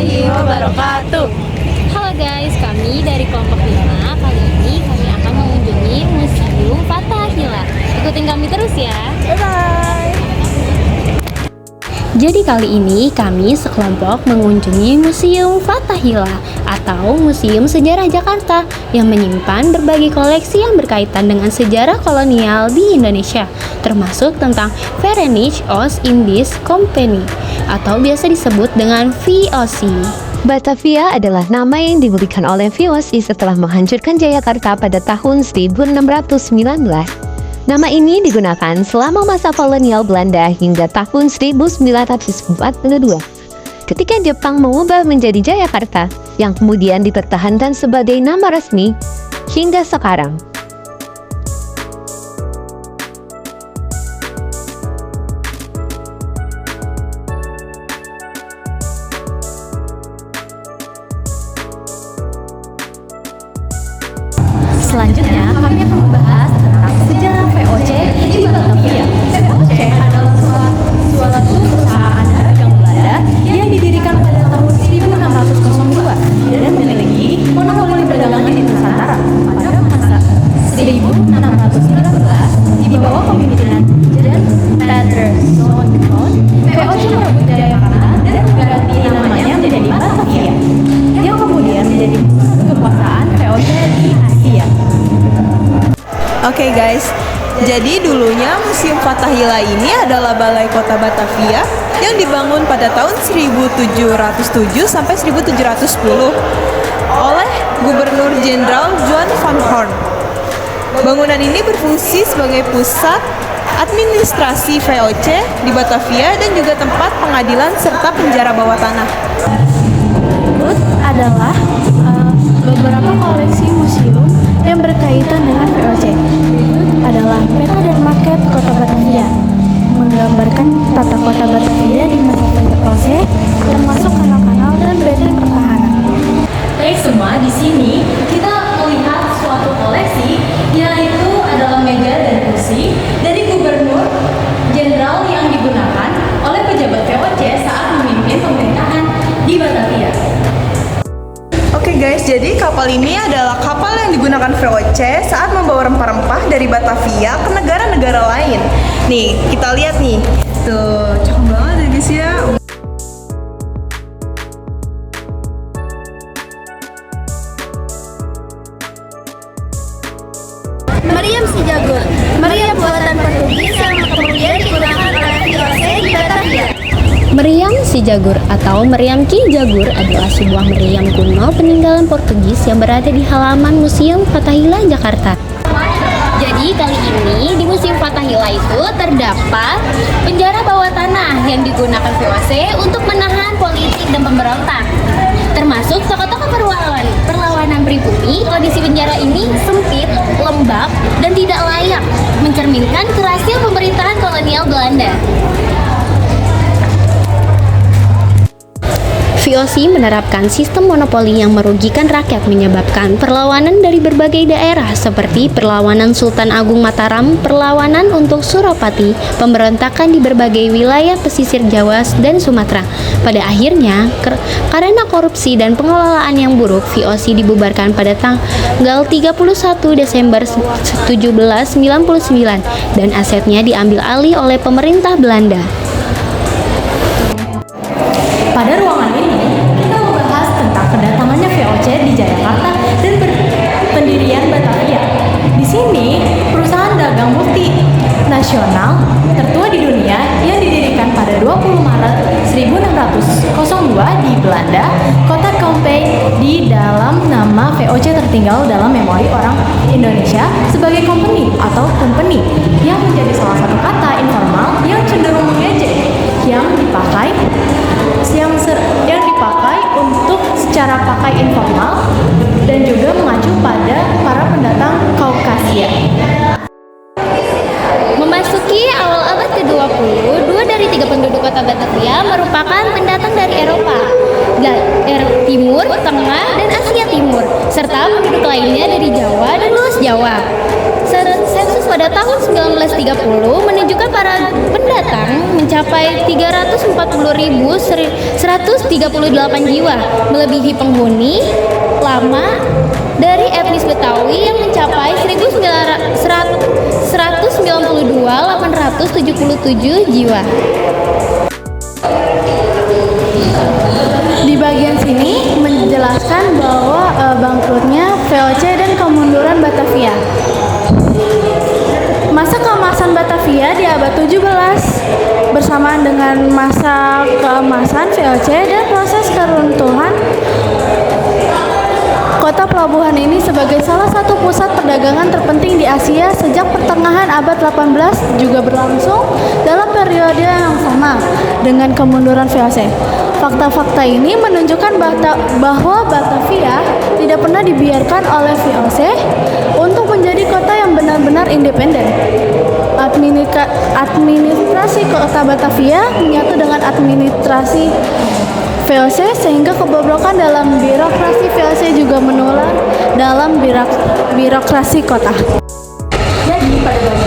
warahmatullahi wabarakatuh. Halo guys, kami dari kelompok 5. Kali ini kami akan mengunjungi Museum Fathahillah. Ikutin kami terus ya. Bye-bye. Jadi kali ini kami sekelompok mengunjungi Museum Fathahillah atau Museum Sejarah Jakarta yang menyimpan berbagai koleksi yang berkaitan dengan sejarah kolonial di Indonesia, termasuk tentang Verenigde Oost-Indisch Compagnie atau biasa disebut dengan VOC. Batavia adalah nama yang diberikan oleh VOC setelah menghancurkan Jayakarta pada tahun 1619. Nama ini digunakan selama masa kolonial Belanda hingga tahun 1942, ketika Jepang mengubah menjadi Jayakarta, yang kemudian dipertahankan sebagai nama resmi hingga sekarang. Selanjutnya kami akan membahas tentang sejarah VOC di Batavia. VOC adalah suatu perusahaan dagang Belanda yang didirikan pada tahun 1602 dan memiliki monopoli perdagangan di Nusantara. Pada masa 1619 di bawah kepemimpinan Jan Patterson, VOC merebut Jayakarta dan mengganti namanya menjadi Batavia, yang kemudian menjadi pusat kekuasaan VOC di Asia. Oke guys, jadi dulunya Museum Fathahillah ini adalah balai kota Batavia yang dibangun pada tahun 1707 sampai 1710 oleh Gubernur Jenderal Johan van Horn. Bangunan ini berfungsi sebagai pusat administrasi VOC di Batavia dan juga tempat pengadilan serta penjara bawah tanah. Berikut adalah beberapa koleksi museum yang berkaitan dengan VOC. Adalah peta dan maket kota Batavia, menggambarkan tata kota Batavia di masa VOC, termasuk kanal-kanal dan benteng pertahanan. Baik semua, di sini kita melihat suatu koleksi, yaitu adalah meja dan kursi dari Gubernur Jenderal yang digunakan oleh pejabat VOC saat memimpin pemerintahan di Batavia. Oke guys, jadi kapal ini adalah kapal yang digunakan VOC saat membawa rempah-rempah dari Batavia ke negara-negara lain. Nih, kita lihat nih. Tuh, cakep banget ya guys ya. Meriam si Jagur, meriam buatan Portugis yang kemudian digunakan oleh VOC di Batavia. Meriam si Jagur atau meriam Ki Jagur adalah sebuah meriam kuno peninggalan Portugis yang berada di halaman Museum Fathahillah, Jakarta. Jadi kali ini di Museum Fathahillah itu terdapat penjara bawah tanah yang digunakan VOC untuk menahan politik dan pemberontak, termasuk tokoh-tokoh perlawanan pribumi. Kondisi penjara ini sempit, lembab, dan tidak layak mencerminkan keberhasilan pemerintahan kolonial Belanda. VOC menerapkan sistem monopoli yang merugikan rakyat, menyebabkan perlawanan dari berbagai daerah seperti perlawanan Sultan Agung Mataram, perlawanan untuk Suropati, pemberontakan di berbagai wilayah pesisir Jawa dan Sumatera. Pada akhirnya, karena korupsi dan pengelolaan yang buruk, VOC dibubarkan pada tanggal 31 Desember 1799 dan asetnya diambil alih oleh pemerintah Belanda. Pada ruangan ini, kita membahas tentang kedatangannya VOC di Jakarta dan pendirian Batavia. Di sini, perusahaan dagang multinasional tertua di dunia yang didirikan pada 20 Maret 1602 di Belanda, kota Kompai. Di dalam nama VOC tertinggal dalam memori orang Indonesia sebagai company atau company, yang menjadi salah satu kata informal yang cenderung mengejek yang dipakai untuk secara pakai informal dan juga mengacu pada para pendatang Kaukasia. Memasuki awal abad ke-20, 2 dari 3 penduduk kota Batavia merupakan pendatang dari Eropa, Timur, Tengah, dan Asia Timur, serta penduduk lainnya dari Jawa dan luar Jawa. Sensus pada tahun 1930 menunjukkan para pendatang mencapai 340.138 jiwa, melebihi penghuni lama dari etnis Betawi yang mencapai 192.877 jiwa. Di bagian sini menjelaskan bahwa bangkrutnya VOC dan kemunduran Batavia. Masa keemasan Batavia di abad 17 bersamaan dengan masa keemasan VOC dan proses keruntuhan kota pelabuhan ini sebagai salah satu pusat perdagangan terpenting di Asia sejak pertengahan abad 18 juga berlangsung dalam periode yang sama dengan kemunduran VOC. Fakta-fakta ini menunjukkan bahwa Batavia tidak pernah dibiarkan oleh VOC untuk menjadi kota yang benar-benar independen. Administrasi kota Batavia menyatu dengan administrasi VOC sehingga kebobrokan dalam birokrasi VOC juga menular dalam birokrasi kota. Jadi pada bagian